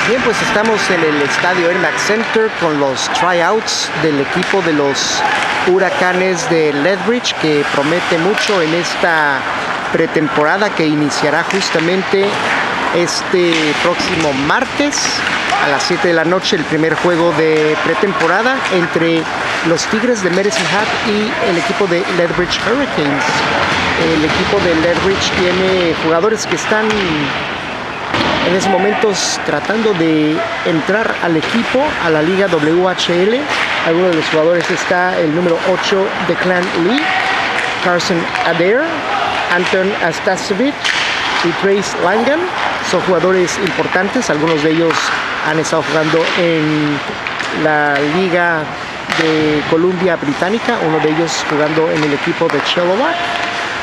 Bien, pues estamos en el estadio Enmax Center con los tryouts del equipo de los Huracanes de Lethbridge, que promete mucho en esta pretemporada que iniciará justamente este próximo martes a las 7 de la noche, el primer juego de pretemporada entre los Tigres de Medicine Hat y el equipo de Lethbridge Hurricanes. El equipo de Lethbridge tiene jugadores que están en esos momentos tratando de entrar al equipo, a la liga WHL. Algunos de los jugadores está el número 8 Declan Lee, Carson Adair, Anton Astasevic y Trace Langan. Son jugadores importantes, algunos de ellos han estado jugando en la liga de Columbia Británica, uno de ellos jugando en el equipo de Chilliwack,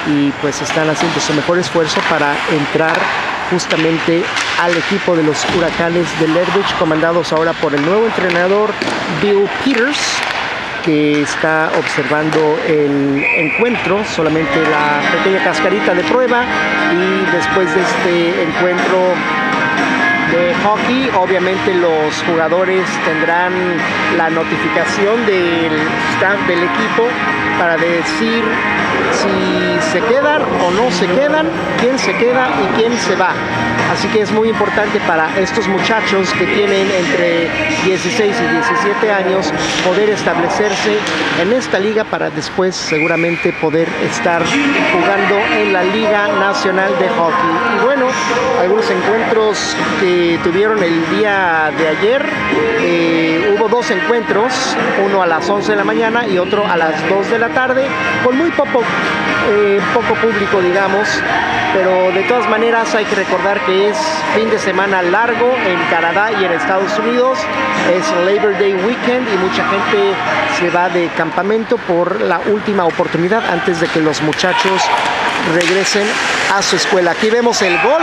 y pues están haciendo su mejor esfuerzo para entrar justamente al equipo de los Huracanes de Lethbridge, comandados ahora por el nuevo entrenador Bill Peters, que está observando el encuentro, solamente la pequeña cascarita de prueba, y después de este encuentro de hockey, obviamente los jugadores tendrán la notificación del staff del equipo para decir si se quedan o no se quedan, quién se queda y quién se va. Así que es muy importante para estos muchachos que tienen entre 16 y 17 años poder establecerse en esta liga para después seguramente poder estar jugando en la Liga Nacional de Hockey. Y bueno, algunos encuentros que tuvieron el día de ayer, hubo dos encuentros, uno a las 11 de la mañana y otro a las 2 de la tarde, con muy poco público, digamos, pero de todas maneras hay que recordar que es fin de semana largo en Canadá y en Estados Unidos, es Labor Day Weekend y mucha gente se va de campamento por la última oportunidad antes de que los muchachos regresen a su escuela. Aquí vemos el gol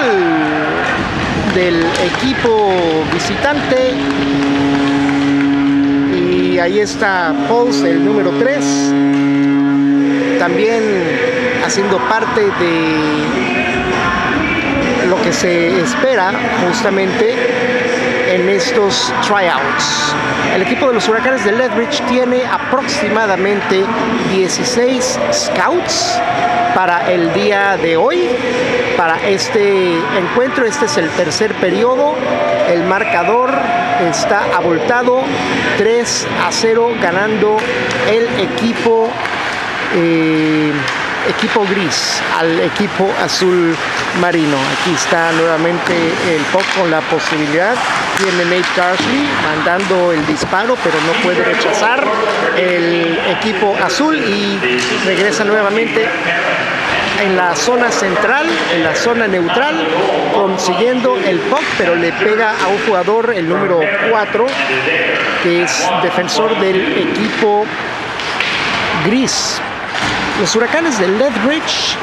del equipo visitante y ahí está Pauls, el número 3, también haciendo parte de lo que se espera justamente en estos tryouts. El equipo de los Huracanes de Lethbridge tiene aproximadamente 16 scouts para el día de hoy, para este encuentro. Este es el tercer periodo. El marcador está abultado, 3-0 ganando el equipo gris al equipo azul marino. Aquí está nuevamente el puck con la posibilidad. Tiene Nate Carsley mandando el disparo, pero no puede rechazar el equipo azul y regresa nuevamente en la zona central, en la zona neutral, consiguiendo el puck, pero le pega a un jugador, el número 4, que es defensor del equipo gris. Los Huracanes de Lethbridge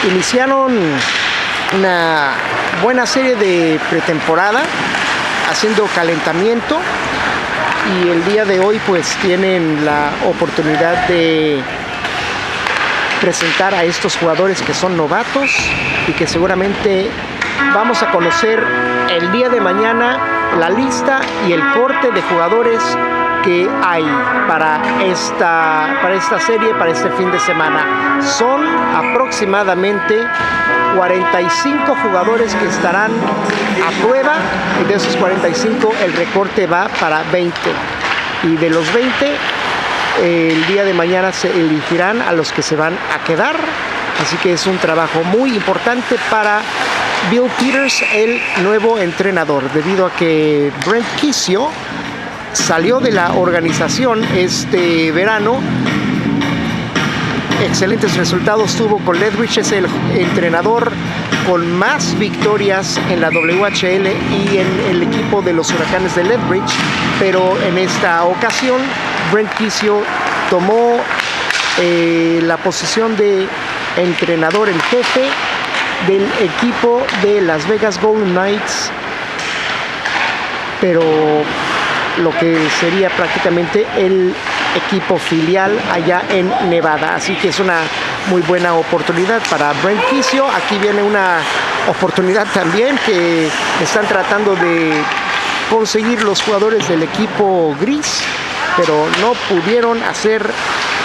iniciaron una buena serie de pretemporada haciendo calentamiento y el día de hoy pues tienen la oportunidad de presentar a estos jugadores que son novatos y que seguramente vamos a conocer el día de mañana la lista y el corte de jugadores que hay para esta serie, para este fin de semana. Son aproximadamente 45 jugadores que estarán a prueba, y de esos 45 el recorte va para 20. Y de los 20, el día de mañana se elegirán a los que se van a quedar. Así que es un trabajo muy importante para Bill Peters, el nuevo entrenador, debido a que Brent Kisio salió de la organización este verano. Excelentes resultados tuvo con Lethbridge, es el entrenador con más victorias en la WHL y en el equipo de los Huracanes de Lethbridge, pero en esta ocasión Brent Kisio tomó la posición de entrenador en jefe del equipo de Las Vegas Golden Knights, pero lo que sería prácticamente el equipo filial allá en Nevada. Así que es una muy buena oportunidad para Brent Kisio. Aquí viene una oportunidad también que están tratando de conseguir los jugadores del equipo gris, pero no pudieron hacer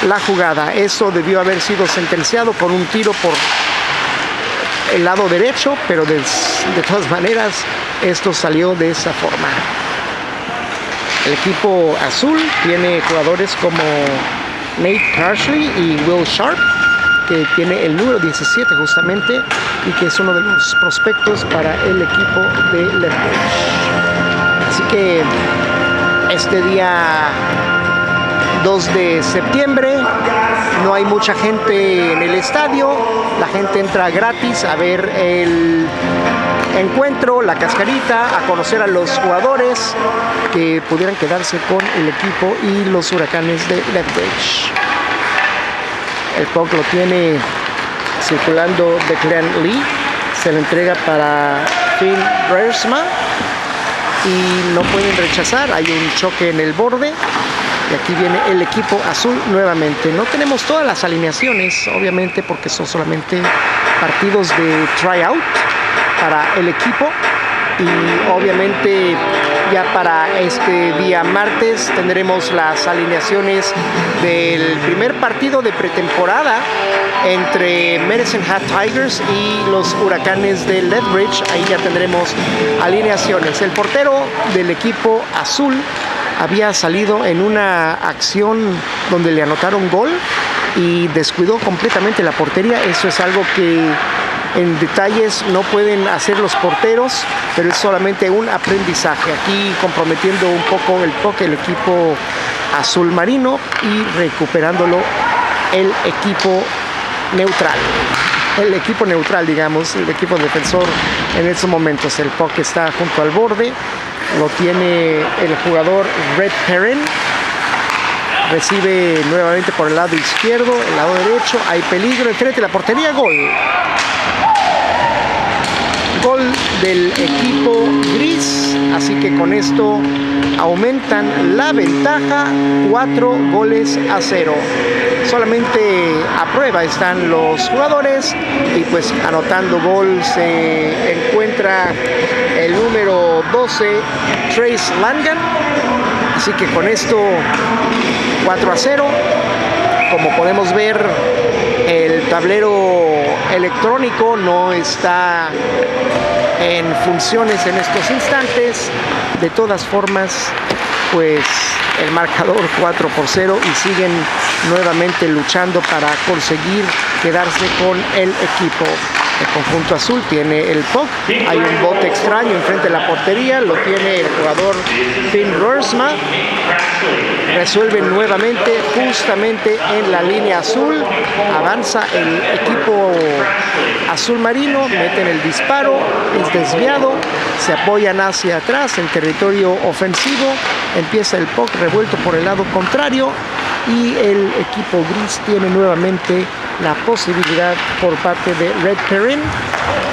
la jugada. Eso debió haber sido sentenciado con un tiro por el lado derecho, pero de todas maneras esto salió de esa forma. El equipo azul tiene jugadores como Nate Carsley y Will Sharp, que tiene el número 17 justamente y que es uno de los prospectos para el equipo de Lethbridge. Así que este día 2 de septiembre no hay mucha gente en el estadio, la gente entra gratis a ver el encuentro, la cascarita, a conocer a los jugadores que pudieran quedarse con el equipo y los Huracanes de Lethbridge. El puck lo tiene circulando Declan Lee, se lo entrega para Finn Reersma y no pueden rechazar, hay un choque en el borde. Y aquí viene el equipo azul nuevamente. No tenemos todas las alineaciones, obviamente, porque son solamente partidos de tryout para el equipo. Y obviamente ya para este día martes tendremos las alineaciones del primer partido de pretemporada entre Medicine Hat Tigers y los Huracanes de Lethbridge. Ahí ya tendremos alineaciones. El portero del equipo azul había salido en una acción donde le anotaron gol y descuidó completamente la portería. Eso es algo que en detalles no pueden hacer los porteros, pero es solamente un aprendizaje. Aquí comprometiendo un poco el puck el equipo azul marino y recuperándolo el equipo neutral. El equipo neutral, digamos, el equipo defensor en estos momentos. El puck está junto al borde. Lo tiene el jugador Red Perrin. Recibe nuevamente por el lado izquierdo, el lado derecho. Hay peligro enfrente de la portería. Gol. Gol del equipo gris. Así que con esto aumentan la ventaja 4-0. Solamente a prueba están los jugadores y pues anotando gol se encuentra el número 12, Trace Langan. Así que con esto 4-0. Como podemos ver, el tablero electrónico no está en funciones en estos instantes. De todas formas, pues el marcador 4-0 y siguen nuevamente luchando para conseguir quedarse con el equipo. El conjunto azul tiene el puck, hay un bote extraño enfrente de la portería, lo tiene el jugador Finn Reersma. Resuelven nuevamente justamente en la línea azul, avanza el equipo azul marino, meten el disparo, es desviado, se apoyan hacia atrás en territorio ofensivo, empieza el puck revuelto por el lado contrario y el equipo gris tiene nuevamente la posibilidad por parte de Red Perrin,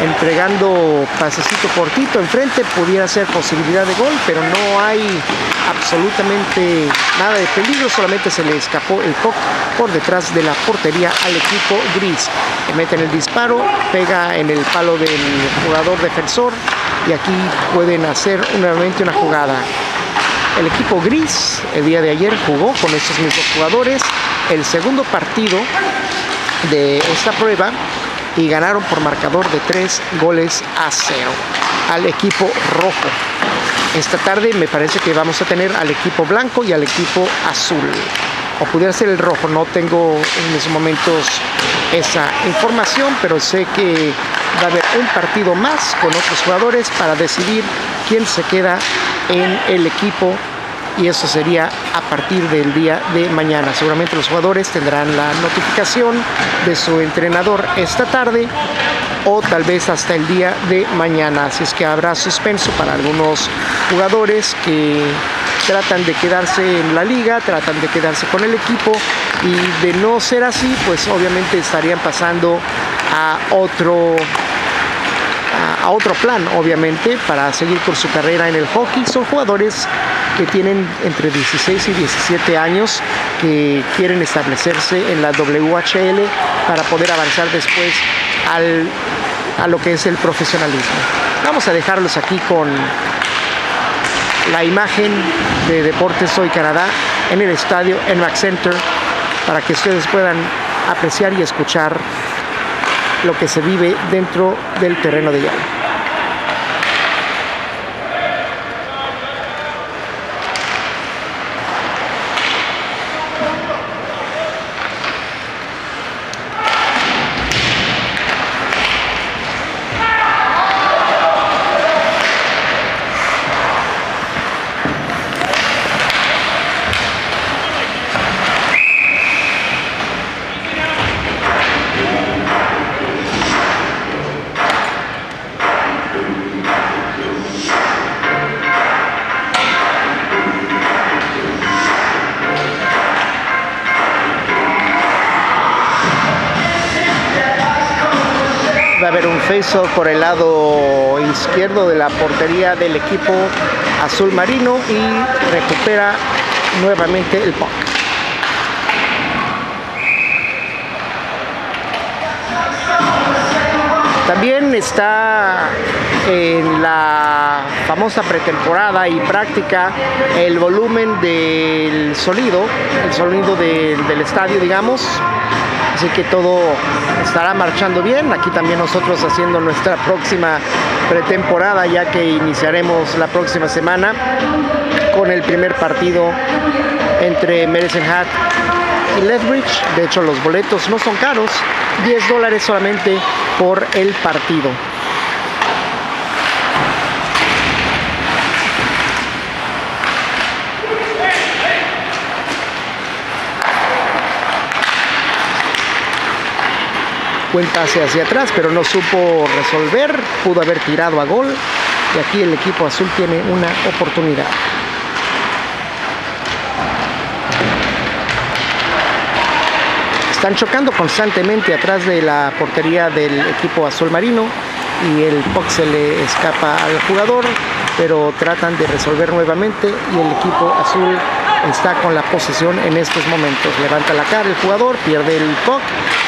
entregando pasecito cortito enfrente, pudiera ser posibilidad de gol, pero no hay absolutamente nada de peligro, solamente se le escapó el puck por detrás de la portería al equipo gris. Le meten el disparo, pega en el palo del jugador defensor y aquí pueden hacer nuevamente una jugada. El equipo gris el día de ayer jugó con estos mismos jugadores el segundo partido de esta prueba y ganaron por marcador de 3-0 al equipo rojo. Esta tarde me parece que vamos a tener al equipo blanco y al equipo azul, o pudiera ser el rojo, no tengo en esos momentos esa información, pero sé que va a haber un partido más con otros jugadores para decidir quién se queda en el equipo, y eso sería a partir del día de mañana. Seguramente los jugadores tendrán la notificación de su entrenador esta tarde o tal vez hasta el día de mañana, así es que habrá suspenso para algunos jugadores que tratan de quedarse en la liga, tratan de quedarse con el equipo, y de no ser así, pues obviamente estarían pasando a otro plan, obviamente, para seguir con su carrera en el hockey. Son jugadores que tienen entre 16 y 17 años que quieren establecerse en la WHL para poder avanzar después a lo que es el profesionalismo. Vamos a dejarlos aquí con la imagen de Deportes Hoy Canadá en el estadio NMAX Center para que ustedes puedan apreciar y escuchar lo que se vive dentro del terreno de juego. Va a haber un face-off por el lado izquierdo de la portería del equipo azul marino y recupera nuevamente el puck. También está en la famosa pretemporada y práctica el volumen del sonido, el sonido del estadio, digamos. Así que todo estará marchando bien. Aquí también nosotros haciendo nuestra próxima pretemporada, ya que iniciaremos la próxima semana con el primer partido entre Medicine Hat y Lethbridge. De hecho, los boletos no son caros, $10 solamente por el partido. Buen pase hacia atrás, pero no supo resolver, pudo haber tirado a gol y aquí el equipo azul tiene una oportunidad. Están chocando constantemente atrás de la portería del equipo azul marino y el puck se le escapa al jugador, pero tratan de resolver nuevamente y el equipo azul está con la posesión en estos momentos. Levanta la cara el jugador, pierde el puck,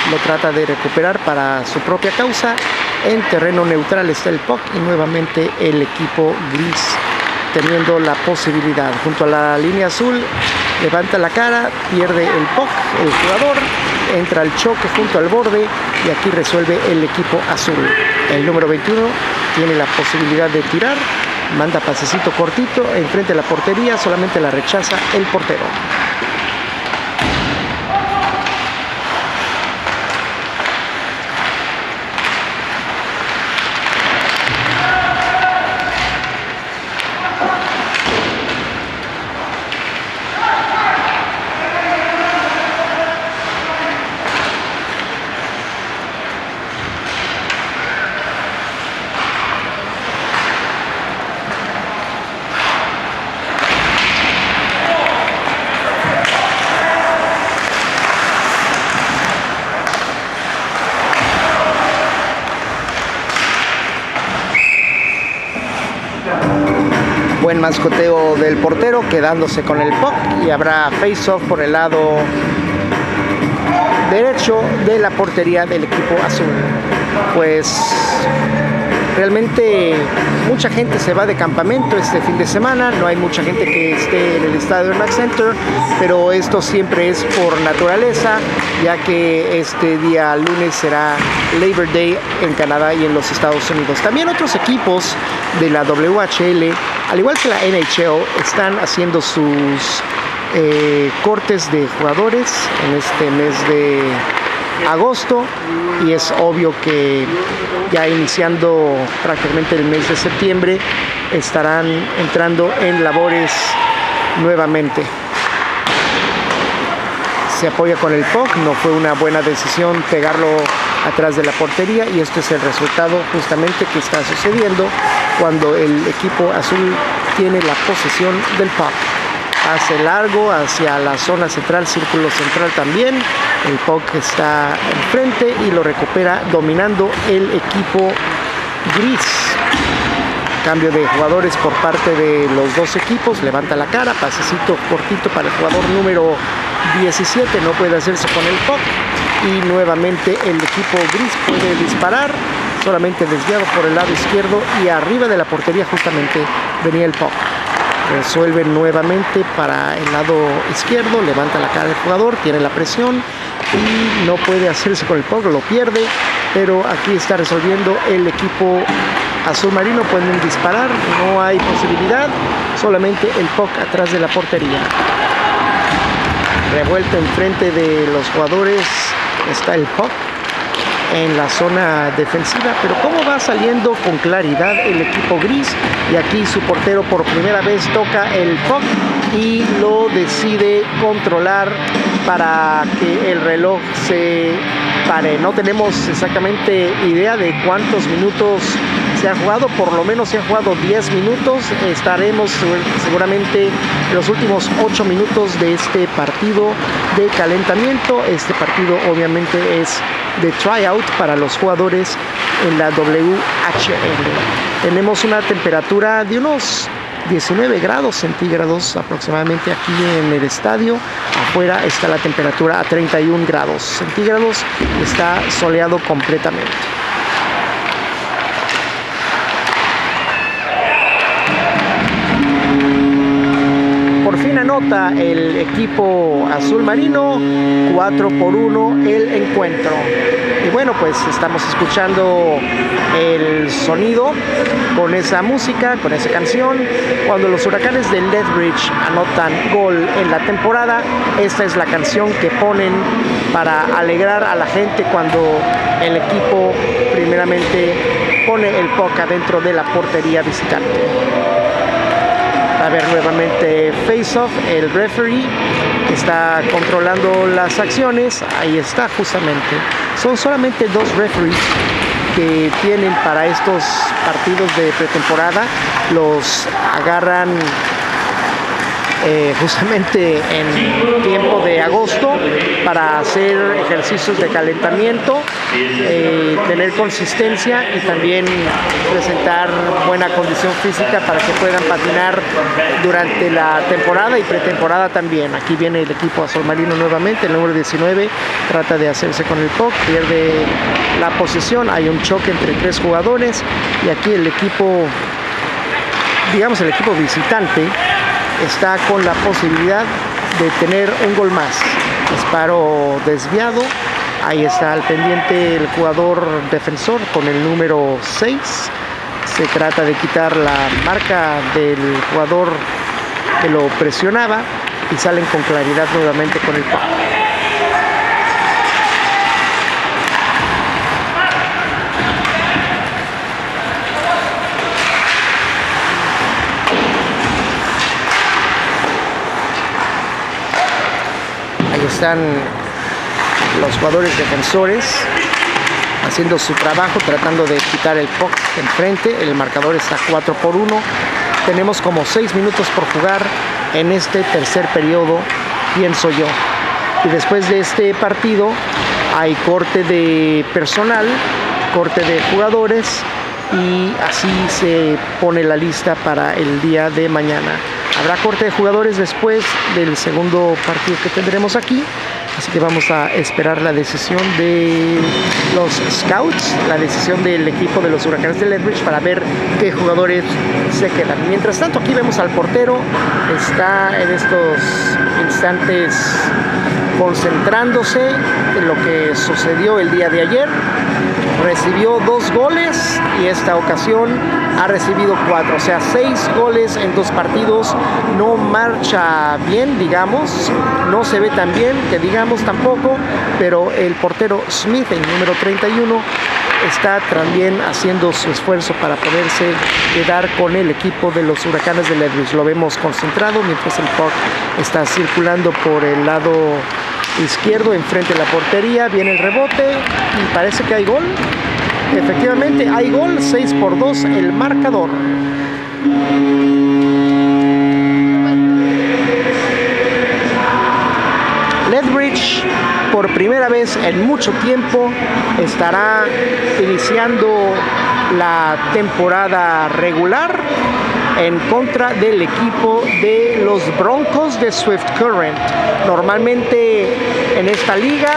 lo trata de recuperar para su propia causa. En terreno neutral está el puck y nuevamente el equipo gris teniendo la posibilidad. Junto a la línea azul, levanta la cara, pierde el puck el jugador, entra al choque junto al borde y aquí resuelve el equipo azul. El número 21 tiene la posibilidad de tirar, manda pasecito cortito enfrente de la portería, solamente la rechaza el portero. Buen mascoteo del portero, quedándose con el puck y habrá face-off por el lado derecho de la portería del equipo azul. Pues realmente mucha gente se va de campamento este fin de semana, no hay mucha gente que esté en el estadio NMAX Center, pero esto siempre es por naturaleza, ya que este día lunes será Labor Day en Canadá y en los Estados Unidos. También otros equipos de la WHL, al igual que la NHL, están haciendo sus cortes de jugadores en este mes de agosto y es obvio que ya iniciando prácticamente el mes de septiembre estarán entrando en labores nuevamente. Se apoya con el puck, no fue una buena decisión pegarlo atrás de la portería y este es el resultado justamente que está sucediendo cuando el equipo azul tiene la posesión del puck. Hace largo hacia la zona central, círculo central también. El puck está enfrente y lo recupera dominando el equipo gris. Cambio de jugadores por parte de los dos equipos. Levanta la cara, pasecito cortito para el jugador número 17. No puede hacerse con el puck. Y nuevamente el equipo gris puede disparar. Solamente desviado por el lado izquierdo y arriba de la portería justamente venía el puck. Resuelve nuevamente para el lado izquierdo, levanta la cara del jugador, tiene la presión y no puede hacerse con el puck, lo pierde, pero aquí está resolviendo el equipo azul marino. Pueden disparar, no hay posibilidad, solamente el puck atrás de la portería. Revuelto enfrente de los jugadores está el puck en la zona defensiva, pero cómo va saliendo con claridad el equipo gris, y aquí su portero por primera vez toca el puck y lo decide controlar para que el reloj se pare. No tenemos exactamente idea de cuántos minutos se ha jugado, por lo menos se ha jugado 10 minutos, estaremos seguramente en los últimos 8 minutos de este partido de calentamiento. Este partido obviamente es de tryout para los jugadores en la WHL. Tenemos una temperatura de unos 19 grados centígrados aproximadamente aquí en el estadio. Afuera está la temperatura a 31 grados centígrados, está soleado completamente. Por fin anota el equipo azul marino, 4-1 el encuentro. Y bueno, pues estamos escuchando el sonido con esa música, con esa canción. Cuando los Huracanes de Lethbridge anotan gol en la temporada, esta es la canción que ponen para alegrar a la gente cuando el equipo primeramente pone el puck adentro de la portería visitante. A ver nuevamente face-off, el referee está controlando las acciones, ahí está justamente. Son solamente 2 referees que tienen para estos partidos de pretemporada, los agarran justamente en tiempo de agosto para hacer ejercicios de calentamiento, tener consistencia y también presentar buena condición física para que puedan patinar durante la temporada y pretemporada también. Aquí viene el equipo azul marino nuevamente, el número 19 trata de hacerse con el puck, pierde la posesión, hay un choque entre 3 jugadores y aquí el equipo, digamos el equipo visitante, está con la posibilidad de tener un gol más. Disparo desviado, ahí está al pendiente el jugador defensor con el número 6. Se trata de quitar la marca del jugador que lo presionaba y salen con claridad nuevamente con el puck. Están los jugadores defensores haciendo su trabajo, tratando de quitar el puck enfrente. El marcador está 4-1. Tenemos como 6 minutos por jugar en este tercer periodo, pienso yo. Y después de este partido hay corte de personal, corte de jugadores, y así se pone la lista para el día de mañana. Habrá corte de jugadores después del segundo partido que tendremos aquí, así que vamos a esperar la decisión de los scouts, la decisión del equipo de los Huracanes de Lethbridge para ver qué jugadores se quedan. Mientras tanto, aquí vemos al portero, está en estos instantes concentrándose en lo que sucedió el día de ayer. Recibió 2 goles y esta ocasión ha recibido 4, o sea 6 goles en 2 partidos. No marcha bien, digamos, no se ve tan bien que digamos tampoco, pero el portero Smith, el número 31, está también haciendo su esfuerzo para poderse quedar con el equipo de los Huracanes de Lethbridge. Lo vemos concentrado mientras el puck está circulando por el lado izquierdo enfrente de la portería. Viene el rebote y parece que hay gol. Efectivamente hay gol, 6-2 el marcador. Lethbridge por primera vez en mucho tiempo estará iniciando la temporada regular en contra del equipo de los Broncos de Swift Current. Normalmente en esta liga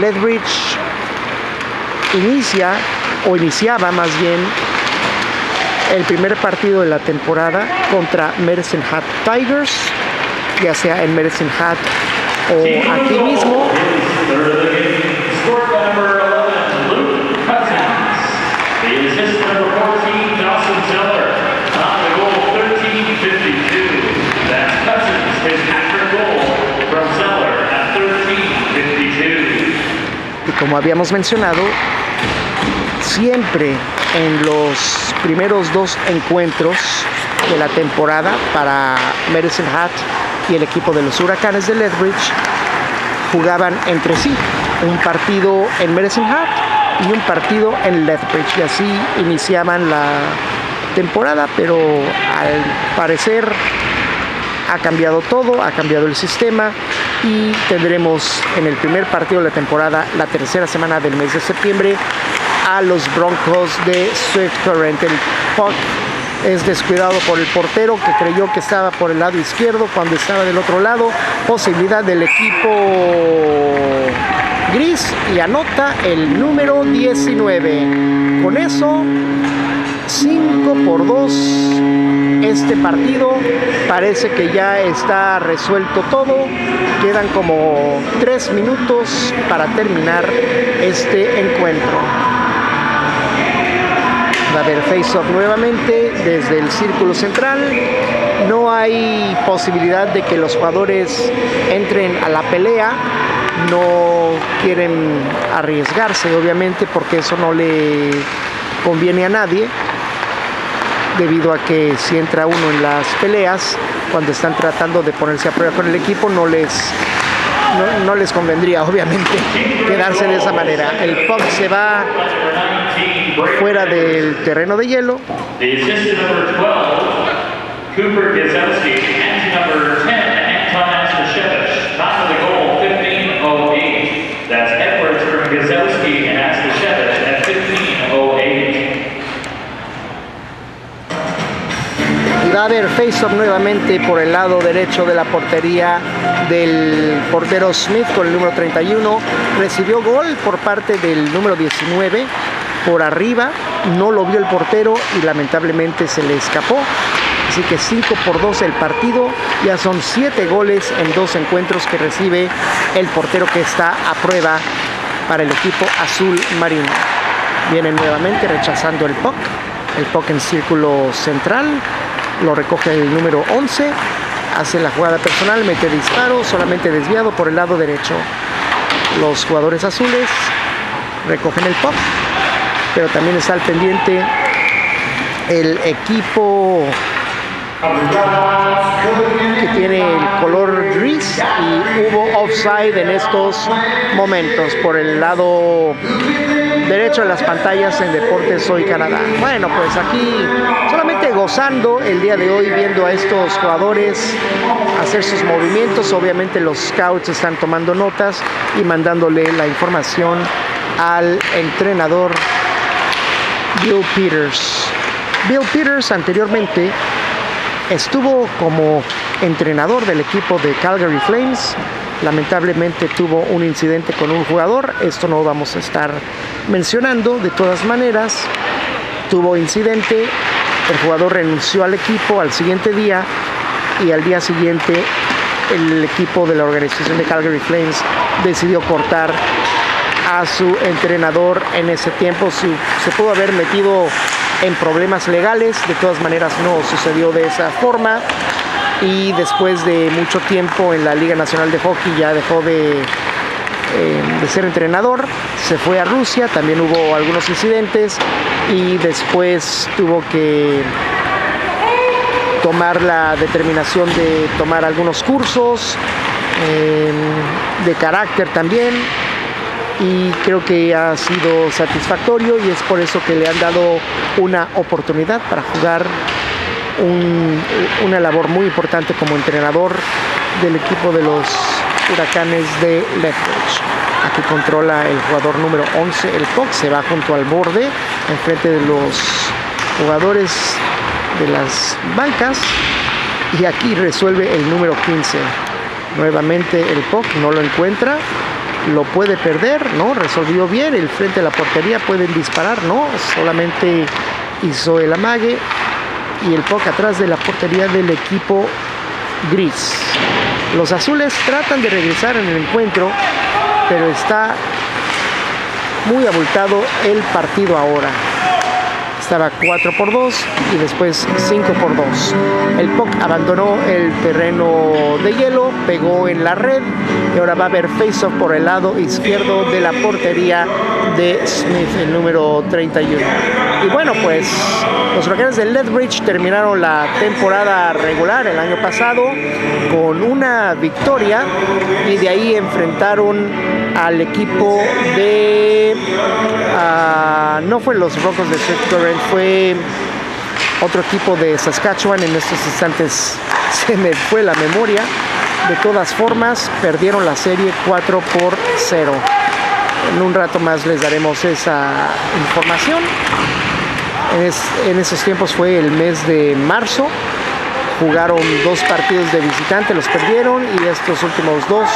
Lethbridge iniciaba más bien el primer partido de la temporada contra Medicine Hat Tigers, ya sea en Medicine Hat o aquí mismo. Y como habíamos mencionado, siempre en los primeros 2 encuentros de la temporada para Medicine Hat y el equipo de los Huracanes de Lethbridge jugaban entre sí, un partido en Medicine Hat y un partido en Lethbridge, y así iniciaban la temporada, pero al parecer ha cambiado todo, ha cambiado el sistema y tendremos en el primer partido de la temporada, la tercera semana del mes de septiembre, a los Broncos de Swift Current. El puck es descuidado por el portero, que creyó que estaba por el lado izquierdo cuando estaba del otro lado. Posibilidad del equipo gris y anota el número 19. Con eso, 5-2. Este partido parece que ya está resuelto todo. Quedan como 3 minutos para terminar este encuentro. Va a haber face-off nuevamente desde el círculo central. No hay posibilidad de que los jugadores entren a la pelea. No quieren arriesgarse, obviamente, porque eso no le conviene a nadie, debido a que si entra uno en las peleas, cuando están tratando de ponerse a prueba con el equipo, no les convendría, obviamente, quedarse de esa manera. El puck se va fuera del terreno de hielo. Cooper Gazowski and number 10, Anton Astashevich. Top of the goal, 15:08. That's Edwards from Gazowski and Astashevich at 15:08. Y va a haber face-off nuevamente por el lado derecho de la portería del portero Smith con el número 31. Recibió gol por parte del número 19 por arriba. No lo vio el portero y lamentablemente se le escapó. Así que 5-2 el partido. Ya son 7 goles en 2 encuentros que recibe el portero que está a prueba para el equipo azul marino. Viene nuevamente rechazando el puck. El puck en círculo central. Lo recoge el número 11. Hace la jugada personal, mete disparo, solamente desviado por el lado derecho. Los jugadores azules recogen el puck, pero también está al pendiente el equipo que tiene el color gris, y hubo offside en estos momentos por el lado derecho de las pantallas en Deportes Hoy Canadá. Bueno, pues aquí solamente gozando el día de hoy, viendo a estos jugadores hacer sus movimientos. Obviamente los scouts están tomando notas y mandándole la información al entrenador Bill Peters. Bill Peters anteriormente estuvo como entrenador del equipo de Calgary Flames. Lamentablemente tuvo un incidente con un jugador. Esto no vamos a estar mencionando. De todas maneras, tuvo incidente. El jugador renunció al equipo al siguiente día, y al día siguiente el equipo de la organización de Calgary Flames decidió cortar a su entrenador. En ese tiempo se pudo haber metido en problemas legales. De todas maneras no sucedió de esa forma, y después de mucho tiempo en la Liga Nacional de Hockey ya dejó de ser entrenador. Se fue a Rusia, también hubo algunos incidentes, y después tuvo que tomar la determinación de tomar algunos cursos de carácter también, y creo que ha sido satisfactorio, y es por eso que le han dado una oportunidad para jugar una labor muy importante como entrenador del equipo de los Huracanes de Lethbridge. Aquí controla el jugador número 11 el puck, se va junto al borde enfrente de los jugadores de las bancas, y aquí resuelve el número 15. Nuevamente el puck no lo encuentra, lo puede perder, ¿no? Resolvió bien el frente de la portería, pueden disparar, ¿no? Solamente hizo el amague y el puck atrás de la portería del equipo gris. Los azules tratan de regresar en el encuentro, pero está muy abultado el partido ahora. Estaba 4-2 y después 5-2. El puck abandonó el terreno de hielo, pegó en la red y ahora va a haber face-off por el lado izquierdo de la portería de Smith, el número 31. Y bueno, pues los Huracanes de Lethbridge terminaron la temporada regular el año pasado con una victoria y de ahí enfrentaron al equipo de... no fue los Broncos de St. Clair, fue otro equipo de Saskatchewan. En estos instantes se me fue la memoria. De todas formas, perdieron la serie 4-0. En un rato más les daremos esa información. En esos tiempos fue el mes de marzo. Jugaron 2 partidos de visitante, los perdieron, y estos últimos 2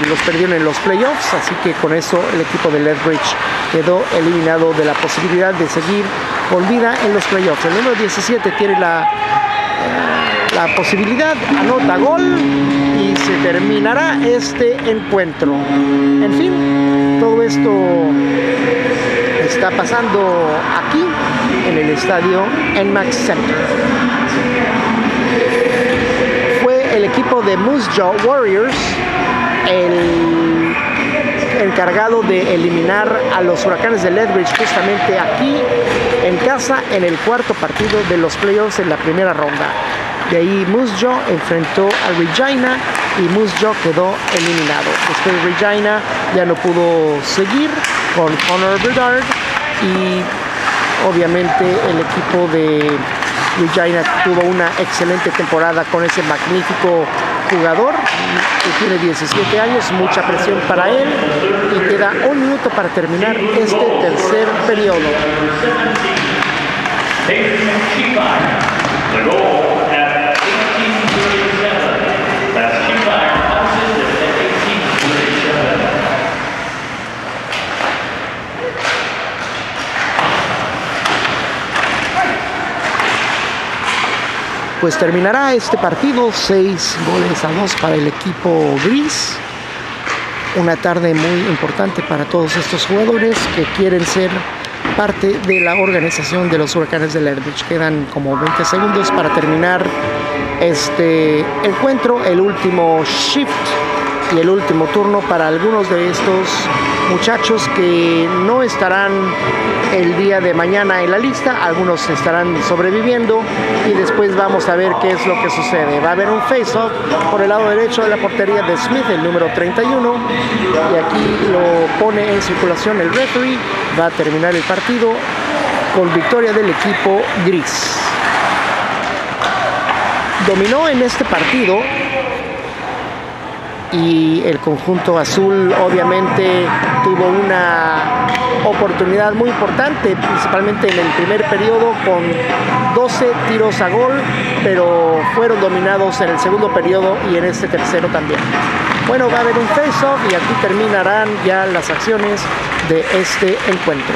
los perdieron en los playoffs, así que con eso el equipo de Lethbridge quedó eliminado de la posibilidad de seguir con vida en los playoffs. El número 17 tiene la posibilidad, anota gol y se terminará este encuentro. En fin, todo esto está pasando aquí en el estadio NMAX Center. Fue el equipo de Moose Jaw Warriors el encargado de eliminar a los Huracanes de Lethbridge justamente aquí en casa en el cuarto partido de los playoffs en la primera ronda. De ahí Moose Jaw enfrentó a Regina y Moose Jaw quedó eliminado. Después Regina ya no pudo seguir con Connor Bedard y obviamente el equipo de Regina tuvo una excelente temporada con ese magnífico jugador que tiene 17 años, mucha presión para él, y queda 1 minuto para terminar este tercer periodo. Pues terminará este partido 6-2 para el equipo gris. Una tarde muy importante para todos estos jugadores que quieren ser parte de la organización de los Huracanes de Lethbridge. Quedan como 20 segundos para terminar este encuentro, el último shift y el último turno para algunos de estos muchachos que no estarán el día de mañana en la lista. Algunos estarán sobreviviendo y después vamos a ver qué es lo que sucede. Va a haber un face-off por el lado derecho de la portería de Smith, el número 31, y aquí lo pone en circulación el referee. Va a terminar el partido con victoria del equipo gris. Dominó en este partido y el conjunto azul obviamente tuvo una oportunidad muy importante, principalmente en el primer periodo con 12 tiros a gol, pero fueron dominados en el segundo periodo y en este tercero también. Bueno, va a haber un face-off y aquí terminarán ya las acciones de este encuentro.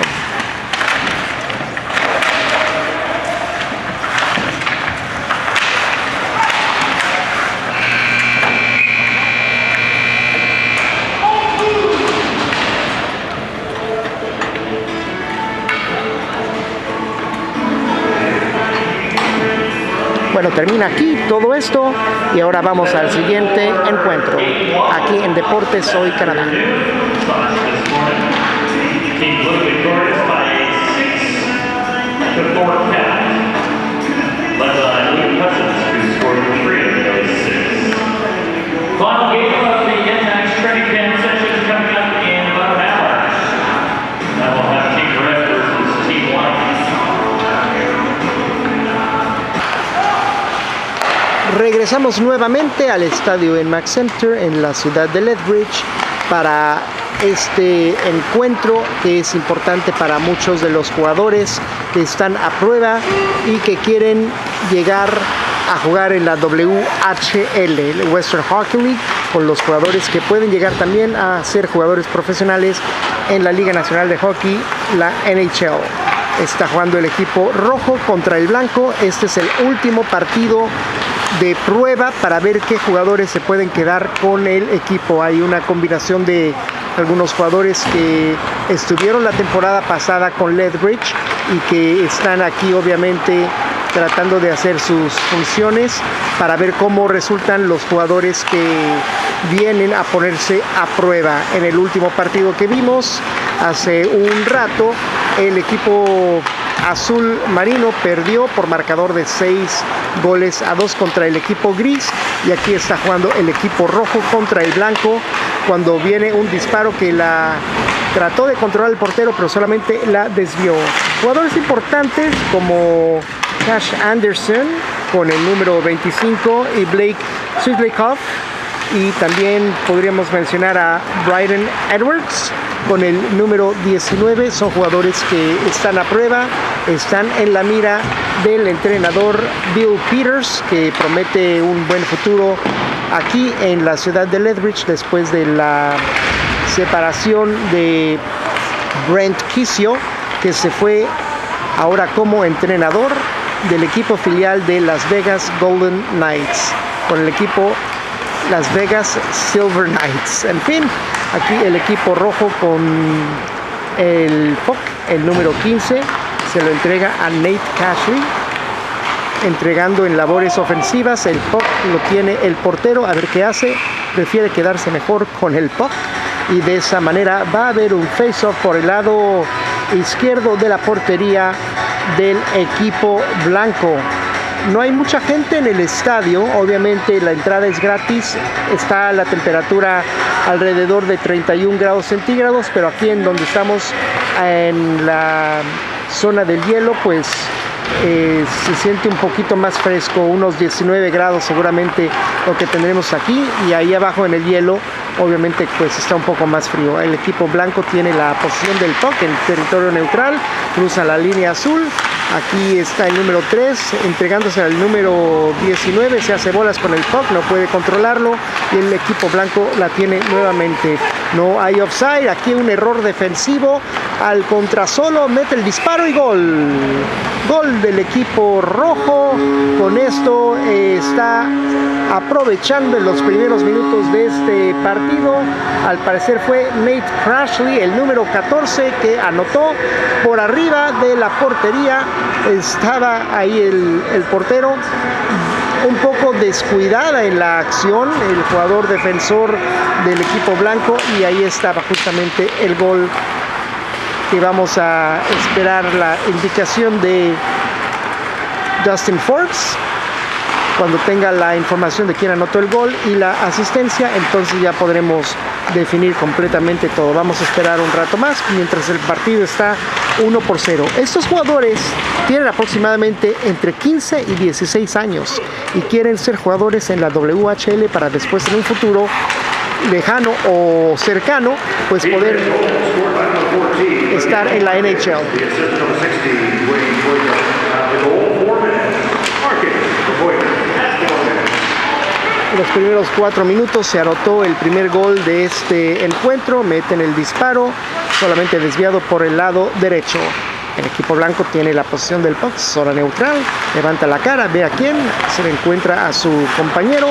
Bueno, termina aquí todo esto y ahora vamos al siguiente encuentro, aquí en Deportes Hoy Canadá. Regresamos nuevamente al estadio NMAX Center en la ciudad de Lethbridge para este encuentro que es importante para muchos de los jugadores que están a prueba y que quieren llegar a jugar en la WHL, el Western Hockey League, con los jugadores que pueden llegar también a ser jugadores profesionales en la Liga Nacional de Hockey, la NHL. Está jugando el equipo rojo contra el blanco. Este es el último partido de prueba para ver qué jugadores se pueden quedar con el equipo. Hay una combinación de algunos jugadores que estuvieron la temporada pasada con Lethbridge y que están aquí obviamente tratando de hacer sus funciones para ver cómo resultan los jugadores que vienen a ponerse a prueba. En el último partido que vimos hace un rato, el equipo azul marino perdió por marcador de 6-2 contra el equipo gris, y aquí está jugando el equipo rojo contra el blanco cuando viene un disparo que la trató de controlar el portero pero solamente la desvió. Jugadores importantes como Cash Anderson con el número 25 y Blake Swislikoff, y también podríamos mencionar a Bryden Edwards con el número 19. Son jugadores que están a prueba, están en la mira del entrenador Bill Peters, que promete un buen futuro aquí en la ciudad de Lethbridge después de la separación de Brent Kisio, que se fue ahora como entrenador del equipo filial de Las Vegas Golden Knights con el equipo Las Vegas Silver Knights. En fin, aquí el equipo rojo con el puck, el número 15, se lo entrega a Nate Cashley, entregando en labores ofensivas. El puck lo tiene el portero, a ver qué hace. Prefiere quedarse mejor con el puck, y de esa manera va a haber un face-off por el lado izquierdo de la portería del equipo blanco. No hay mucha gente en el estadio, obviamente la entrada es gratis, está la temperatura alrededor de 31 grados centígrados, pero aquí en donde estamos en la zona del hielo, pues se siente un poquito más fresco, unos 19 grados seguramente lo que tendremos aquí, y ahí abajo en el hielo obviamente pues está un poco más frío. El equipo blanco tiene la posición del puck en territorio neutral, cruza la línea azul. Aquí está el número 3 entregándose al número 19, se hace bolas con el puck, no puede controlarlo, y el equipo blanco la tiene nuevamente. No hay offside, aquí un error defensivo, al contrasolo mete el disparo y gol. Gol del equipo rojo. Con esto está aprovechando en los primeros minutos de este partido. Al parecer fue Nate Cashley, el número 14, que anotó por arriba de la portería. Estaba ahí el portero un poco descuidada en la acción, el jugador defensor del equipo blanco, y ahí estaba justamente el gol, que vamos a esperar la indicación de Dustin Forbes. Cuando tenga la información de quién anotó el gol y la asistencia, entonces ya podremos definir completamente todo. Vamos a esperar un rato más mientras el partido está 1-0. Estos jugadores tienen aproximadamente entre 15 y 16 años y quieren ser jugadores en la WHL para después, en un futuro lejano o cercano, pues poder estar en la NHL. En los primeros 4 minutos se anotó el primer gol de este encuentro. Meten el disparo, solamente desviado por el lado derecho. El equipo blanco tiene la posición del puck, zona neutral, levanta la cara, ve a quién, se le encuentra a su compañero,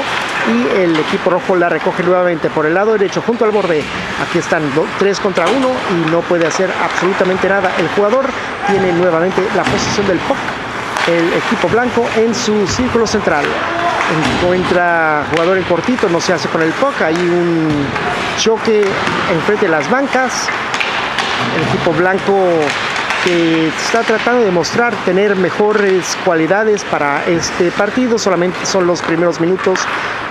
y el equipo rojo la recoge nuevamente por el lado derecho junto al borde. Aquí están 3 contra 1 y no puede hacer absolutamente nada. El jugador tiene nuevamente la posición del puck, el equipo blanco en su círculo central. Encuentra jugador en cortito, no se hace con el puck, hay un choque enfrente de las bancas. El equipo blanco, que está tratando de mostrar tener mejores cualidades para este partido, solamente son los primeros minutos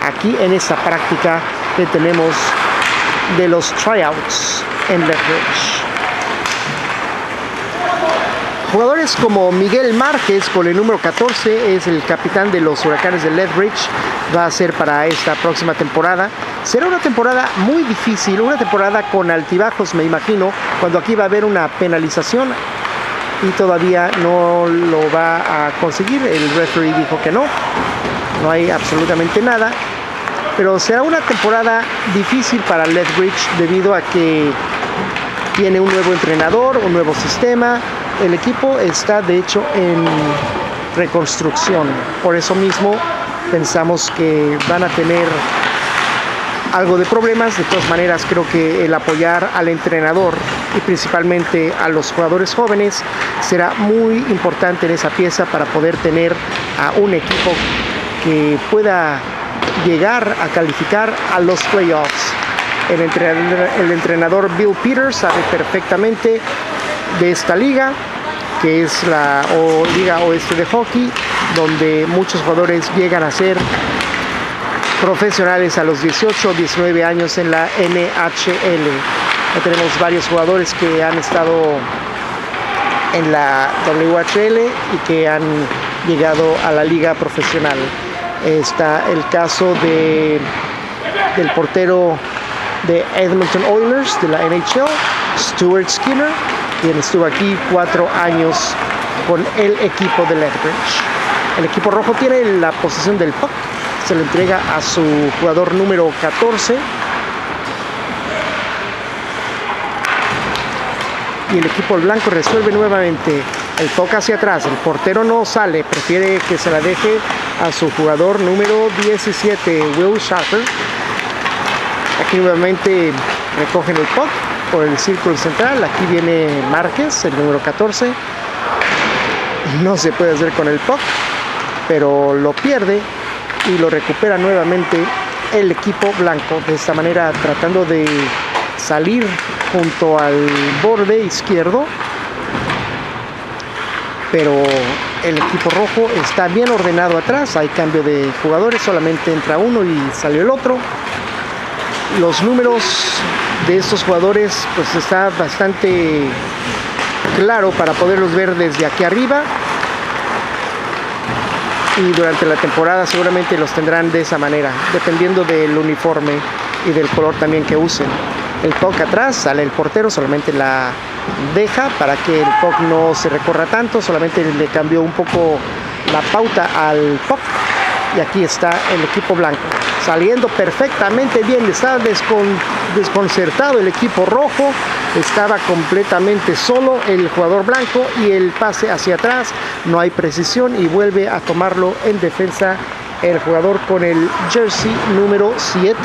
aquí en esta práctica que tenemos de los tryouts en Lethbridge. Jugadores como Miguel Márquez con el número 14 es el capitán de los Huracanes de Lethbridge, va a ser para esta próxima temporada. Será una temporada muy difícil, una temporada con altibajos, me imagino, cuando aquí va a haber una penalización y todavía no lo va a conseguir. El referee dijo que no hay absolutamente nada, pero será una temporada difícil para Lethbridge debido a que tiene un nuevo entrenador, un nuevo sistema, el equipo está de hecho en reconstrucción. Por eso mismo pensamos que van a tener algo de problemas. De todas maneras, creo que el apoyar al entrenador y principalmente a los jugadores jóvenes será muy importante en esa pieza para poder tener a un equipo que pueda llegar a calificar a los playoffs. El entrenador Bill Peters sabe perfectamente de esta liga, que es la Liga Oeste de Hockey, donde muchos jugadores llegan a ser profesionales a los 18 o 19 años en la NHL. Ya tenemos varios jugadores que han estado en la WHL y que han llegado a la liga profesional. Está el caso del portero de Edmonton Oilers de la NHL, Stuart Skinner, quien estuvo aquí 4 años con el equipo de Lethbridge. El equipo rojo tiene la posesión del puck, se le entrega a su jugador número 14. Y el equipo blanco resuelve nuevamente. El puck hacia atrás, el portero no sale, prefiere que se la deje a su jugador número 17, Will Schafer. Aquí nuevamente recogen el puck por el círculo central. Aquí viene Márquez, el número 14. No se puede hacer con el puck, pero lo pierde y lo recupera nuevamente el equipo blanco. De esta manera, tratando de salir junto al borde izquierdo, pero el equipo rojo está bien ordenado atrás. Hay cambio de jugadores, solamente entra uno y salió el otro. Los números de estos jugadores pues está bastante claro para poderlos ver desde aquí arriba, y durante la temporada seguramente los tendrán de esa manera, dependiendo del uniforme y del color también que usen. El puck atrás, sale el portero, solamente la deja para que el puck no se recorra tanto, solamente le cambió un poco la pauta al puck. Y aquí está el equipo blanco, saliendo perfectamente bien. Estaba desconcertado el equipo rojo, estaba completamente solo el jugador blanco, y el pase hacia atrás, no hay precisión, y vuelve a tomarlo en defensa el jugador con el jersey número 7.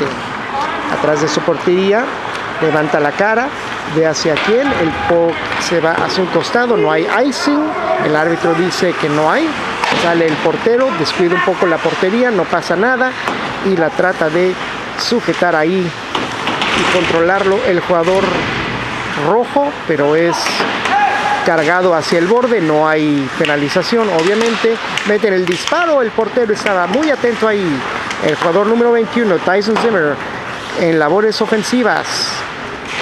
Atrás de su portería, levanta la cara, ve hacia quién, el puck se va hacia un costado, no hay icing, el árbitro dice que no hay. Sale el portero, descuida un poco la portería, no pasa nada, y la trata de sujetar ahí y controlarlo el jugador rojo, pero es cargado hacia el borde, no hay penalización, obviamente. Meten el disparo, el portero estaba muy atento ahí. El jugador número 21, Tyson Zimmer, en labores ofensivas,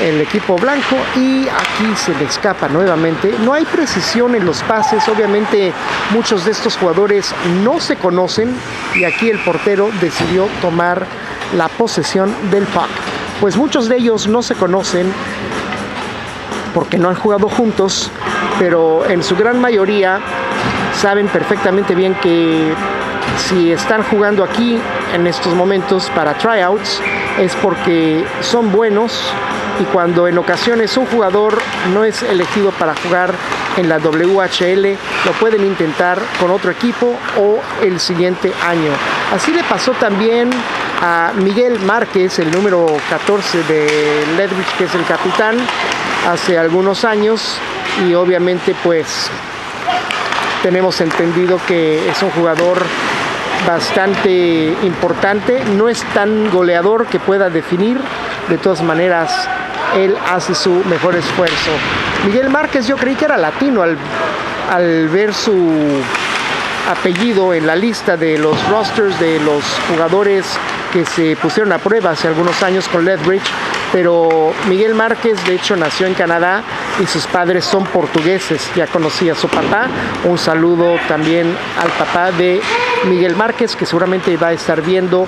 el equipo blanco, y aquí se le escapa nuevamente. No hay precisión en los pases, obviamente muchos de estos jugadores no se conocen, y aquí el portero decidió tomar la posesión del puck. Pues muchos de ellos no se conocen porque no han jugado juntos, pero en su gran mayoría saben perfectamente bien que si están jugando aquí en estos momentos para tryouts es porque son buenos, y cuando en ocasiones un jugador no es elegido para jugar en la WHL, lo pueden intentar con otro equipo o el siguiente año. Así le pasó también a Miguel Márquez, el número 14 de Lethbridge, que es el capitán, hace algunos años, y obviamente pues tenemos entendido que es un jugador bastante importante. No es tan goleador que pueda definir, de todas maneras él hace su mejor esfuerzo. Miguel Márquez, yo creí que era latino al ver su apellido en la lista de los rosters de los jugadores que se pusieron a prueba hace algunos años con Lethbridge, pero Miguel Márquez de hecho nació en Canadá y sus padres son portugueses. Ya conocí a su papá. Un saludo también al papá de Miguel Márquez, que seguramente va a estar viendo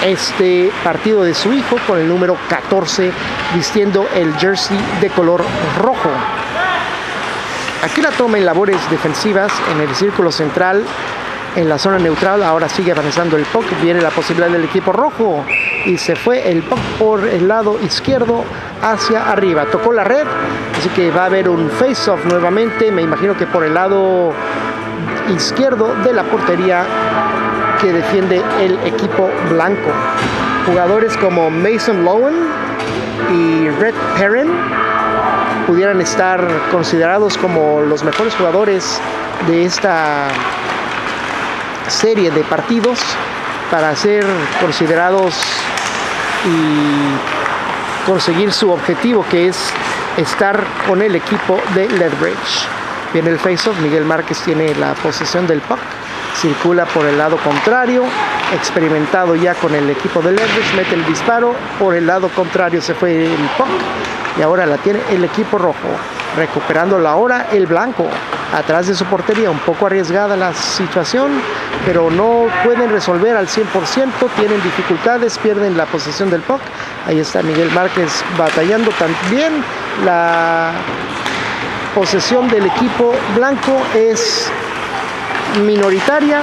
este partido de su hijo con el número 14, vistiendo el jersey de color rojo. Aquí la toma en labores defensivas en el círculo central, en la zona neutral. Ahora sigue avanzando el puck, viene la posibilidad del equipo rojo y se fue el puck por el lado izquierdo hacia arriba. Tocó la red, así que va a haber un face-off nuevamente. Me imagino que por el lado izquierdo de la portería que defiende el equipo blanco. Jugadores como Mason Lowen y Red Perrin pudieran estar considerados como los mejores jugadores de esta serie de partidos para ser considerados y conseguir su objetivo, que es estar con el equipo de Lethbridge. Viene el face-off, Miguel Márquez tiene la posesión del puck, circula por el lado contrario, experimentado ya con el equipo de Lethbridge, mete el disparo, por el lado contrario se fue el puck y ahora la tiene el equipo rojo, recuperándola ahora el blanco, atrás de su portería. Un poco arriesgada la situación, pero no pueden resolver al 100%, tienen dificultades, pierden la posesión del puck. Ahí está Miguel Márquez batallando también. La posesión del equipo blanco es minoritaria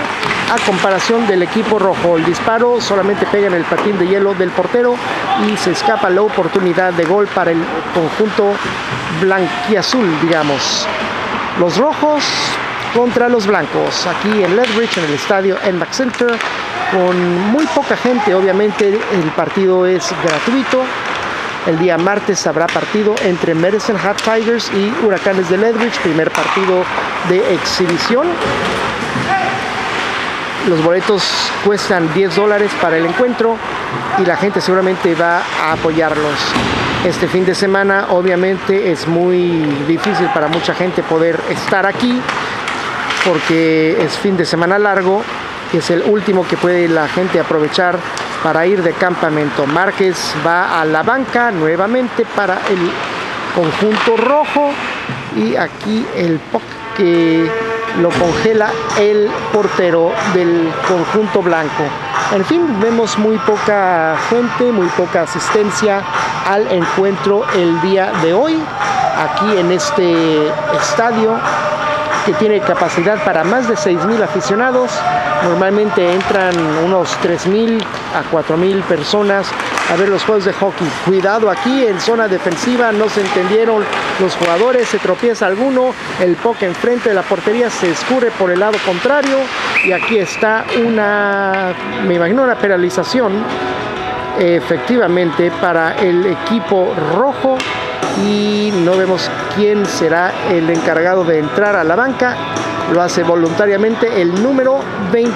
a comparación del equipo rojo. El disparo solamente pega en el patín de hielo del portero y se escapa la oportunidad de gol para el conjunto blanquiazul, digamos. Los rojos contra los blancos aquí en Lethbridge, en el estadio NMAX Center, con muy poca gente. Obviamente el partido es gratuito. El día martes habrá partido entre Medicine Hat Tigers y Huracanes de Lethbridge, primer partido de exhibición. Los boletos cuestan $10 para el encuentro y la gente seguramente va a apoyarlos. Este fin de semana obviamente es muy difícil para mucha gente poder estar aquí porque es fin de semana largo y es el último que puede la gente aprovechar para ir de campamento. Márquez va a la banca nuevamente para el conjunto rojo y aquí el puck que lo congela el portero del conjunto blanco. En fin, vemos muy poca gente, muy poca asistencia al encuentro el día de hoy aquí en este estadio que tiene capacidad para más de 6,000 aficionados. Normalmente entran unos 3,000 a 4,000 personas a ver los juegos de hockey. Cuidado aquí en zona defensiva, no se entendieron los jugadores, se tropieza alguno, el puck enfrente de la portería se escurre por el lado contrario y aquí está me imagino una penalización efectivamente para el equipo rojo y no vemos quién será el encargado de entrar a la banca. Lo hace voluntariamente el número 21.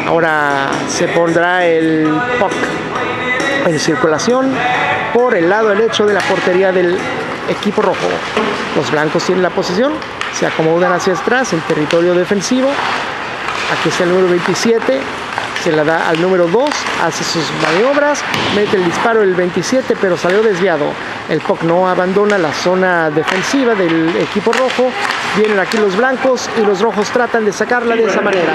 Ahora se pondrá el puck en circulación por el lado derecho de la portería del equipo rojo. Los blancos tienen la posesión, se acomodan hacia atrás en territorio defensivo. Aquí está el número 27, se la da al número 2, hace sus maniobras, mete el disparo el 27, pero salió desviado. El puck no abandona la zona defensiva del equipo rojo. Vienen aquí los blancos y los rojos tratan de sacarla de esa manera.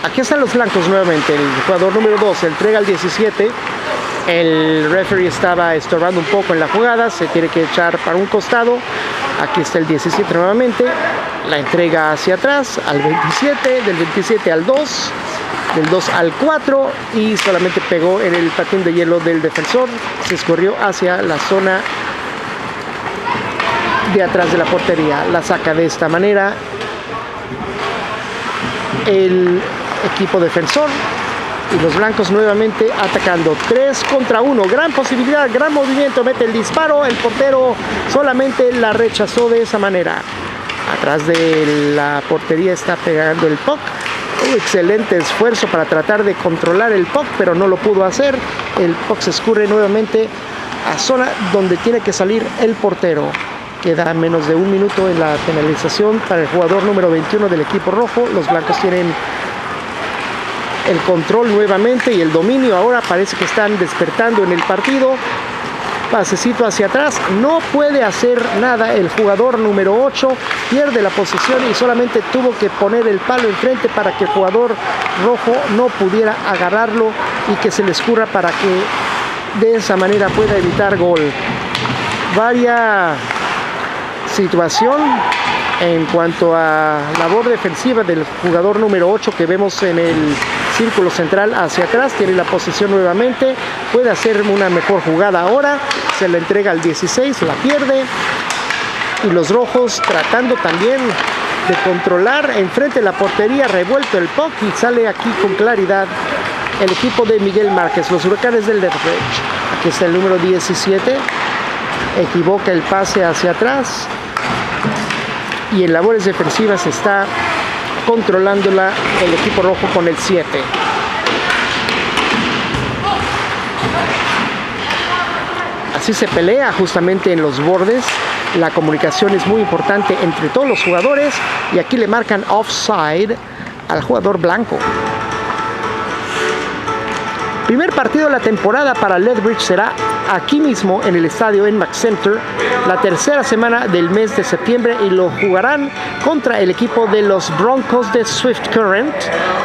Aquí están los blancos nuevamente. El jugador número 2 entrega al 17. El referee estaba estorbando un poco en la jugada, se tiene que echar para un costado. Aquí está el 17 nuevamente, la entrega hacia atrás al 27, del 27 al 2, del 2 al 4 y solamente pegó en el patín de hielo del defensor. Se escurrió hacia la zona de atrás de la portería. La saca de esta manera el equipo defensor. Y los blancos nuevamente atacando 3 contra 1, gran posibilidad, gran movimiento, mete el disparo, el portero solamente la rechazó de esa manera. Atrás de la portería está pegando el puck, un excelente esfuerzo para tratar de controlar el puck, pero no lo pudo hacer. El puck se escurre nuevamente a zona donde tiene que salir el portero. Queda menos de un minuto en la penalización para el jugador número 21 del equipo rojo. Los blancos tienen el control nuevamente y el dominio. Ahora parece que están despertando en el partido. Pasecito hacia atrás, no puede hacer nada el jugador número 8, pierde la posesión y solamente tuvo que poner el palo enfrente para que el jugador rojo no pudiera agarrarlo y que se le escurra para que de esa manera pueda evitar gol. Varias situación en cuanto a labor defensiva del jugador número 8 que vemos en el círculo central hacia atrás. Tiene la posesión nuevamente, puede hacer una mejor jugada ahora, se la entrega al 16, la pierde, y los rojos tratando también de controlar enfrente de la portería, revuelto el puck, y sale aquí con claridad el equipo de Miguel Márquez, los Huracanes del Lethbridge. Aquí está el número 17, equivoca el pase hacia atrás, y en labores defensivas está controlándola el equipo rojo con el 7. Así se pelea justamente en los bordes. La comunicación es muy importante entre todos los jugadores, y aquí le marcan offside al jugador blanco. Primer partido de la temporada para Lethbridge será aquí mismo en el estadio NMAX Center, la tercera semana del mes de septiembre, y lo jugarán contra el equipo de los Broncos de Swift Current,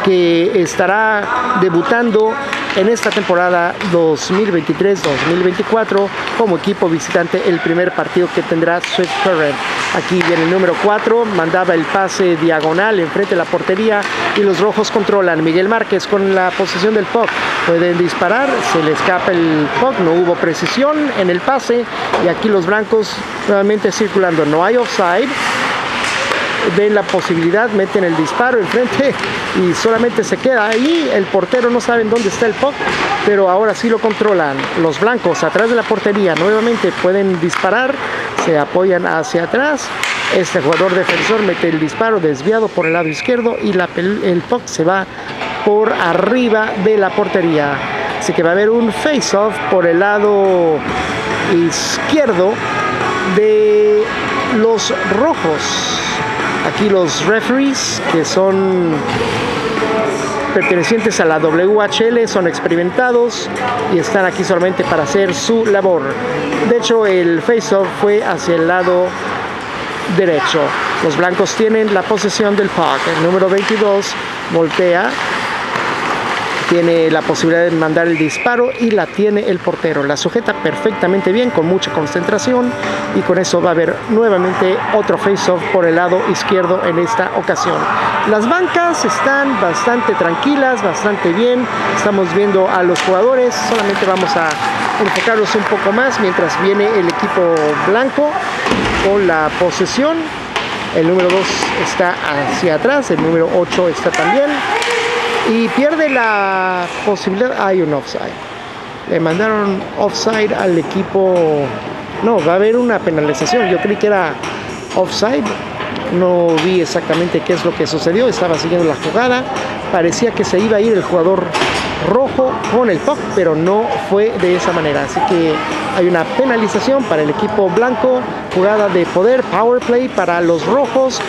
que estará debutando en esta temporada 2023-2024 como equipo visitante. El primer partido que tendrá Swift Current. Aquí viene el número 4, mandaba el pase diagonal enfrente de la portería, y los rojos controlan. Miguel Márquez con la posesión del puck, pueden disparar, se le escapa el puck, no hubo precisión en el pase, y aquí los blancos nuevamente circulando, no hay offside. Ven la posibilidad, meten el disparo enfrente y solamente se queda ahí. El portero no sabe dónde está el puck, pero ahora sí lo controlan. Los blancos atrás de la portería nuevamente pueden disparar, se apoyan hacia atrás. Este jugador defensor mete el disparo desviado por el lado izquierdo, y el puck se va por arriba de la portería. Así que va a haber un face-off por el lado izquierdo de los rojos. Aquí los referees, que son pertenecientes a la WHL, son experimentados y están aquí solamente para hacer su labor. De hecho, el face-off fue hacia el lado derecho. Los blancos tienen la posesión del puck. El número 22 voltea, tiene la posibilidad de mandar el disparo, y la tiene el portero. La sujeta perfectamente bien, con mucha concentración, y con eso va a haber nuevamente otro face-off por el lado izquierdo en esta ocasión. Las bancas están bastante tranquilas, bastante bien. Estamos viendo a los jugadores. Solamente vamos a enfocarlos un poco más mientras viene el equipo blanco con la posesión. El número 2 está hacia atrás, el número 8 está también, y pierde la posibilidad. Hay un offside, le mandaron offside al equipo. No, va a haber una penalización. Yo creí que era offside, no vi exactamente qué es lo que sucedió. Estaba siguiendo la jugada, parecía que se iba a ir el jugador rojo con el puck, pero no fue de esa manera. Así que hay una penalización para el equipo blanco. Jugada de poder, power play para los rojos.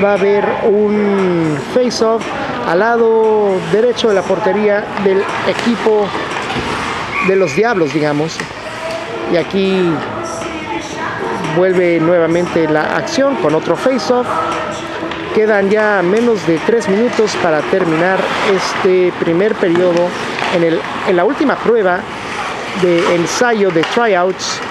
Va a haber un face-off al lado derecho de la portería del equipo de los Diablos, digamos. Y aquí vuelve nuevamente la acción con otro face-off. Quedan ya menos de 3 minutos para terminar este primer periodo en la última prueba de ensayo de tryouts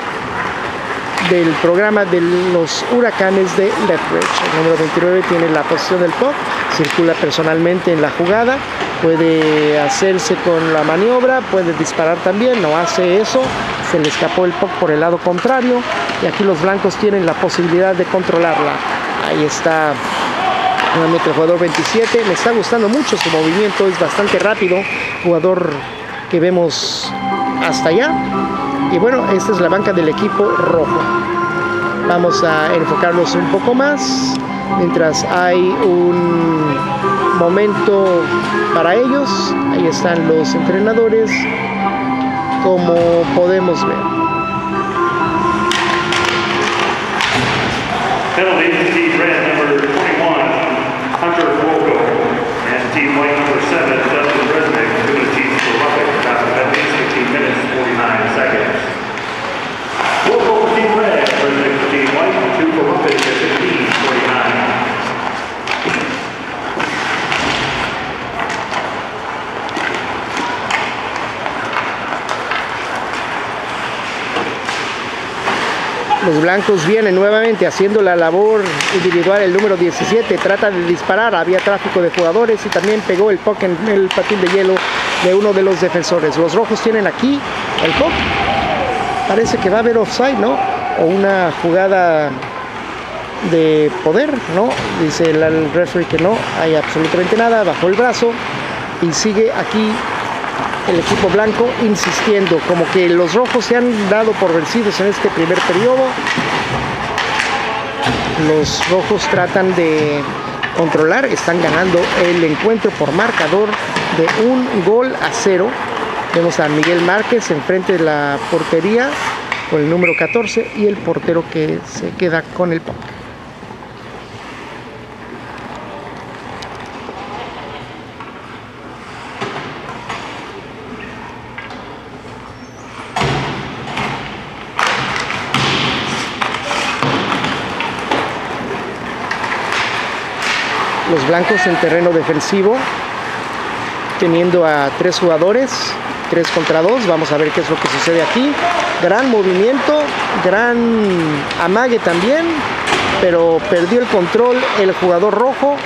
del programa de los Huracanes de Lethbridge. El número 29 tiene la posición del puck, circula personalmente en la jugada, puede hacerse con la maniobra, puede disparar también, no hace eso, se le escapó el puck por el lado contrario, y aquí los blancos tienen la posibilidad de controlarla. Ahí está nuevamente el jugador 27, me está gustando mucho su movimiento, es bastante rápido, jugador que vemos hasta allá. Y bueno, esta es la banca del equipo rojo. Vamos a enfocarnos un poco más mientras hay un momento para ellos. Ahí están los entrenadores, como podemos ver. Penalty to team red number 21, Hunter Volko, and team white number 7, Justin Resnick, due to team for roughing, time of penalty 16 minutes, 49 seconds. Volko for team red, Resnick for team white, 2 for roughing at 15, 49. Los blancos vienen nuevamente haciendo la labor individual. El número 17 trata de disparar. Había tráfico de jugadores y también pegó el puck en el patín de hielo de uno de los defensores. Los rojos tienen aquí el puck. Parece que va a haber offside, ¿no? O una jugada de poder, ¿no? Dice el referee que no hay absolutamente nada. Bajó el brazo y sigue aquí el equipo blanco insistiendo, como que los rojos se han dado por vencidos en este primer periodo. Los rojos tratan de controlar, están ganando el encuentro por marcador de 1-0. Vemos a Miguel Márquez enfrente de la portería con el número 14 y el portero que se queda con el puck. Los blancos en terreno defensivo, teniendo a 3 jugadores, 3 contra 2. Vamos a ver qué es lo que sucede aquí. Gran movimiento, gran amague también, pero perdió el control el jugador rojo.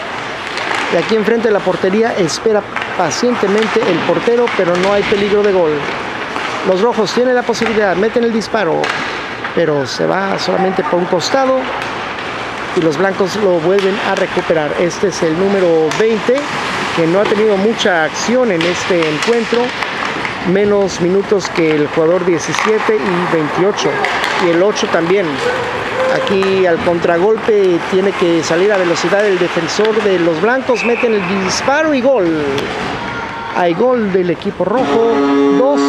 Y aquí enfrente de la portería espera pacientemente el portero, pero no hay peligro de gol. Los rojos tienen la posibilidad, meten el disparo, pero se va solamente por un costado. Y los blancos lo vuelven a recuperar. Este es el número 20, que no ha tenido mucha acción en este encuentro. Menos minutos que el jugador 17 y 28. Y el 8 también. Aquí al contragolpe tiene que salir a velocidad el defensor de los blancos. Meten el disparo y gol. Hay gol del equipo rojo. 2-0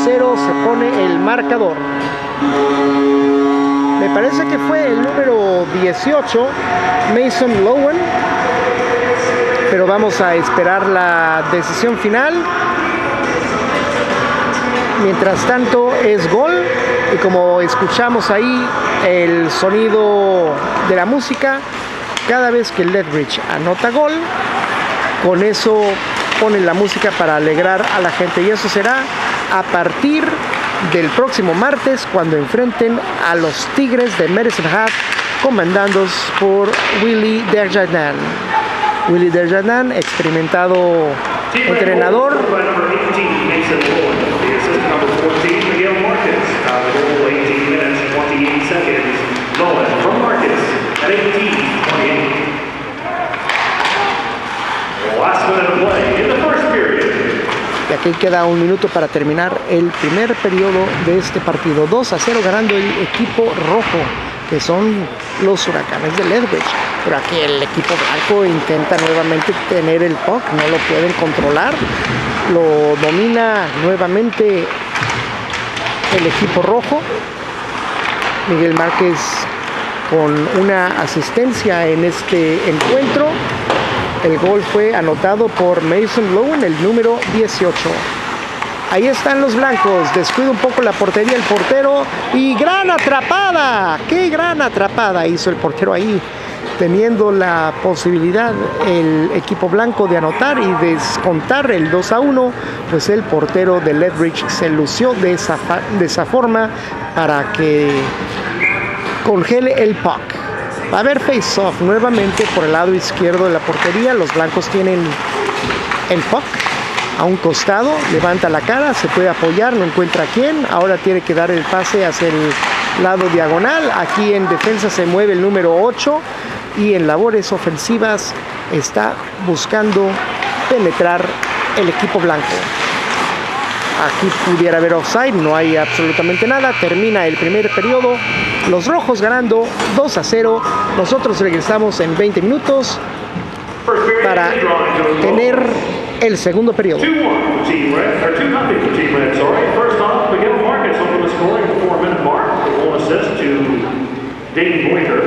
se pone el marcador. Me parece que fue el número 18, Mason Lowen, pero vamos a esperar la decisión final. Mientras tanto es gol y como escuchamos ahí el sonido de la música, cada vez que Lethbridge anota gol, con eso ponen la música para alegrar a la gente y eso será a partir del próximo martes cuando enfrenten a los Tigres de Medicine Hat, comandados por Willie Desjardins. Willie Desjardins, experimentado entrenador. Y aquí queda un minuto para terminar el primer periodo de este partido. 2-0 ganando el equipo rojo, que son los Huracanes de Lethbridge. Pero aquí el equipo blanco intenta nuevamente tener el puck, no lo pueden controlar. Lo domina nuevamente el equipo rojo. Miguel Márquez con una asistencia en este encuentro. El gol fue anotado por Mason Lowen, el número 18. Ahí están los blancos. Descuida un poco la portería el portero. Y gran atrapada. ¡Qué gran atrapada hizo el portero ahí! Teniendo la posibilidad el equipo blanco de anotar y descontar el 2-1, pues el portero de Lethbridge se lució de esa forma para que congele el puck. Va a haber face-off nuevamente por el lado izquierdo de la portería. Los blancos tienen el puck a un costado, levanta la cara, se puede apoyar, no encuentra a quién. Ahora tiene que dar el pase hacia el lado diagonal. Aquí en defensa se mueve el número 8 y en labores ofensivas está buscando penetrar el equipo blanco. Aquí pudiera haber offside, no hay absolutamente nada. Termina el primer periodo, los rojos ganando 2-0. Nosotros regresamos en 20 minutos para tener el segundo periodo. 2-0 for Team Red. First off, Miguel Márquez opened the scoring at the 4-minute mark. One assist to Dayton Boyer.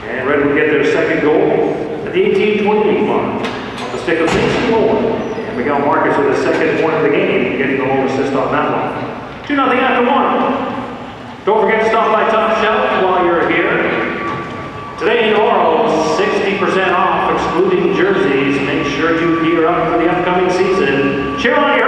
And Red would get their second goal at the 18-28 mark. On the stick of Mason Lowen. And Miguel Márquez with his second point of the game, getting the lone assist on that one. 2-0 after one. Don't forget to stop by Top Shelf while you're here. Today in Oro, 60% off, excluding jerseys. Make sure you gear up for the upcoming season. Cheer on your